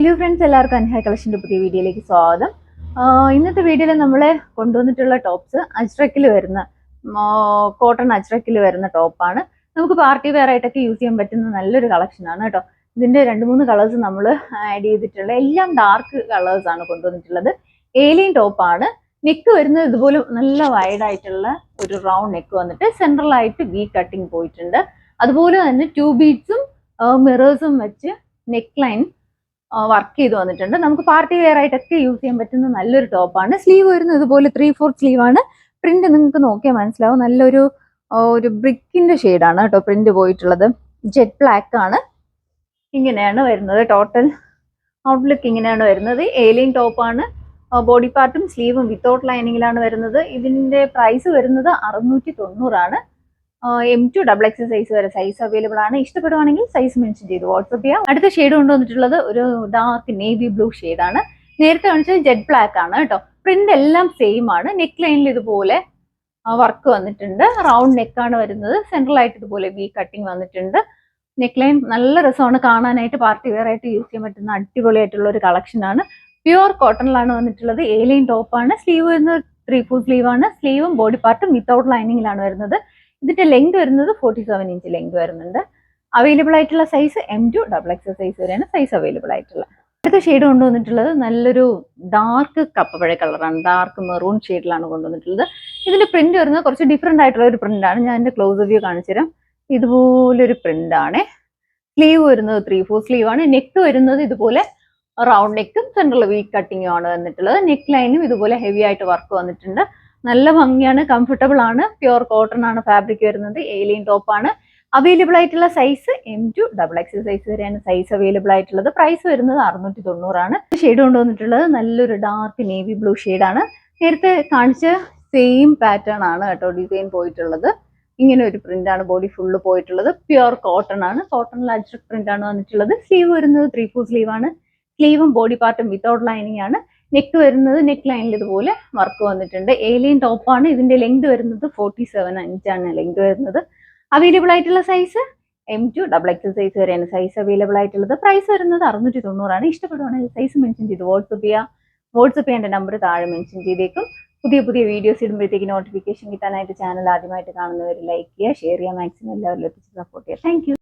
Hello friends, എല്ലാവർക്കും അൻഹ കളക്ഷൻ്റെ പുതിയ വീഡിയോയിലേക്ക് സ്വാഗതം. ഇന്നത്തെ വീഡിയോയിൽ നമ്മൾ കൊണ്ടുവന്നിട്ടുള്ള ടോപ്സ് അജ്രക്കിൽ വരുന്ന കോട്ടൺ അജ്രക്കിൽ വരുന്ന ടോപ്പാണ്. നമുക്ക് പാർട്ടി വെയർ ആയിട്ടൊക്കെ യൂസ് ചെയ്യാൻ പറ്റുന്ന നല്ലൊരു കളക്ഷനാണ് കേട്ടോ. ഇതിൻ്റെ 2-3 കളേഴ്സ് നമ്മൾ ആഡ് ചെയ്തിട്ടുള്ള എല്ലാം ഡാർക്ക് കളേഴ്സാണ് കൊണ്ടുവന്നിട്ടുള്ളത്. ഏലിയൻ ടോപ്പാണ്. നെക്ക് വരുന്നത് ഇതുപോലെ നല്ല വൈഡ് ആയിട്ടുള്ള ഒരു റൗണ്ട് നെക്ക് വന്നിട്ട് സെൻട്രലായിട്ട് വി കട്ടിങ് പോയിട്ടുണ്ട്. അതുപോലെ തന്നെ 2 ബീഡ്സും മിറേഴ്സും വെച്ച് നെക്ക് ലൈൻ വർക്ക് ചെയ്ത് വന്നിട്ടുണ്ട്. നമുക്ക് പാർട്ടി വെയർ ആയിട്ടൊക്കെ യൂസ് ചെയ്യാൻ പറ്റുന്ന നല്ലൊരു ടോപ്പാണ്. സ്ലീവ് വരുന്നത് ഇതുപോലെ 3/4 സ്ലീവ് ആണ്. പ്രിന്റ് നിങ്ങൾക്ക് നോക്കിയാൽ മനസ്സിലാവും, നല്ലൊരു ബ്രിക്കിന്റെ ഷെയ്ഡാണ് കേട്ടോ പ്രിന്റ് പോയിട്ടുള്ളത്. ജെറ്റ് ബ്ലാക്ക് ആണ്. ഇങ്ങനെയാണ് വരുന്നത്. ടോട്ടൽ ഔട്ട്ലുക്ക് ഇങ്ങനെയാണ് വരുന്നത്. ഏലിയൻ ടോപ്പാണ്. ബോഡി പാർട്ടും സ്ലീവും വിത്തൗട്ട് ലൈനിങ്ങിലാണ് വരുന്നത്. ഇതിന്റെ പ്രൈസ് വരുന്നത് 690 ആണ്. M2XX സൈസ് വരെ സൈസ് അവൈലബിൾ ആണ്. ഇഷ്ടപ്പെടുവാണെങ്കിൽ സൈസ് മെൻഷൻ ചെയ്ത് വാട്സ്ആപ്പ് ചെയ്യാം. അടുത്ത ഷെയ്ഡ് കൊണ്ടുവന്നിട്ടുള്ളത് ഒരു ഡാർക്ക് നേവി ബ്ലൂ ഷെയ്ഡാണ്. നേരത്തെ കാണിച്ചത് ജെറ്റ് ബ്ലാക്ക് ആണ് കേട്ടോ. പ്രിന്റ് എല്ലാം സെയിം ആണ്. നെക്ക് ലൈനിൽ ഇതുപോലെ വർക്ക് വന്നിട്ടുണ്ട്. റൗണ്ട് നെക്കാണ് വരുന്നത്. സെൻട്രലായിട്ട് ഇതുപോലെ വി കട്ടിങ് വന്നിട്ടുണ്ട്. നെക്ക് ലൈൻ നല്ല രസമാണ് കാണാനായിട്ട്. പാർട്ടി വെയർ ആയിട്ട് യൂസ് ചെയ്യാൻ പറ്റുന്ന അടിപൊളിയായിട്ടുള്ള ഒരു കളക്ഷനാണ്. പ്യുവർ കോട്ടണിലാണ് വന്നിട്ടുള്ളത്. ഏലിയൻ ടോപ്പാണ്. സ്ലീവ് വരുന്നത് 3/4 സ്ലീവ് ആണ്. സ്ലീവും ബോഡി പാർട്ടും വിത്തൗട്ട് ലൈനിങ്ങിലാണ് വരുന്നത്. ഇതിന്റെ ലെങ്ത് വരുന്നത് 47 ഇഞ്ച് ലെങ്ത് വരുന്നുണ്ട്. അവൈലബിൾ ആയിട്ടുള്ള സൈസ് M2XX സൈസ് വരെയാണ് സൈസ് അവൈലബിൾ ആയിട്ടുള്ള. അടുത്ത ഷെയ്ഡ് കൊണ്ടുവന്നിട്ടുള്ളത് നല്ലൊരു ഡാർക്ക് കപ്പപ്പഴ കളറാണ്. ഡാർക്ക് മെറൂൺ ഷെയ്ഡിലാണ് കൊണ്ടുവന്നിട്ടുള്ളത്. ഇതിന്റെ പ്രിന്റ് വരുന്നത് കുറച്ച് ഡിഫറെന്റ് ആയിട്ടുള്ള ഒരു പ്രിന്റ് ആണ്. ഞാൻ എന്റെ ക്ലോസ് വ്യൂ കാണിച്ചു തരാം. ഇതുപോലൊരു പ്രിന്റ് ആണ്. സ്ലീവ് വരുന്നത് 3/4 സ്ലീവ് ആണ്. നെക്ക് വരുന്നത് ഇതുപോലെ റൗണ്ട് നെക്കും സെൻട്രൽ വി കട്ടിങ്ങും ആണ് വന്നിട്ടുള്ളത്. നെക്ക് ലൈനും ഇതുപോലെ ഹെവി ആയിട്ട് വർക്ക് വന്നിട്ടുണ്ട്. നല്ല ഭംഗിയാണ്, കംഫർട്ടബിൾ ആണ്. പ്യുവർ കോട്ടൺ ആണ് ഫാബ്രിക് വരുന്നത്. ഏലിയൻ ടോപ്പാണ്. അവൈലബിൾ ആയിട്ടുള്ള സൈസ് M2XX സൈസ് വരെയാണ് സൈസ് അവൈലബിൾ ആയിട്ടുള്ളത്. പ്രൈസ് വരുന്നത് 690 ആണ്. ഷെയ്ഡ് കൊണ്ടുവന്നിട്ടുള്ളത് നല്ലൊരു ഡാർക്ക് നേവി ബ്ലൂ ഷെയ്ഡാണ്. നേരത്തെ കാണിച്ച സെയിം പാറ്റേൺ ആണ് കേട്ടോ ഡിസൈൻ പോയിട്ടുള്ളത്. ഇങ്ങനെ ഒരു പ്രിന്റ് ആണ് ബോഡി ഫുള്ള് പോയിട്ടുള്ളത്. പ്യുവർ കോട്ടൺ ആണ്. കോട്ടണിൽ അജ്രക് പ്രിന്റ് ആണ് വന്നിട്ടുള്ളത്. സ്ലീവ് വരുന്നത് 3/4 സ്ലീവ് ആണ്. സ്ലീവും ബോഡി പാർട്ടും വിത്തൗട്ട് ലൈനിങ് ആണ്. നെക്ക് വരുന്നത് നെക്ക് ലൈനിൽ ഇതുപോലെ വർക്ക് വന്നിട്ടുണ്ട്. ഏലിയൻ ടോപ്പാണ്. ഇതിന്റെ ലെങ്ത് വരുന്നത് 47 ഇഞ്ചാണ് ലെങ്ത് വരുന്നത്. അവൈലബിൾ ആയിട്ടുള്ള സൈസ് M2XX സൈസ് വരെയാണ് സൈസ് അവൈലബിൾ ആയിട്ടുള്ളത്. പ്രൈസ് വരുന്നത് 690 ആണ്. ഇഷ്ടപ്പെടുവാണെങ്കിൽ സൈസ് മെൻഷൻ ചെയ്ത് വാട്സ്ആപ്പ് ചെയ്യാം. വാട്സ്ആപ്പ് ചെയ്യേണ്ട നമ്പർ താഴെ മെൻഷൻ ചെയ്തേക്കും. പുതിയ വീഡിയോസ് ഇടുമ്പോഴത്തേക്ക് നോട്ടിഫിക്കേഷൻ കിട്ടാനായിട്ട് ചാനൽ ആദ്യമായിട്ട് കാണുന്നവർ ലൈക്ക് ചെയ്യുക, ഷെയർ ചെയ്യുക, മാക്സിമം എല്ലാവരും എത്തിച്ച് സപ്പോർട്ട് ചെയ്യുക. താങ്ക്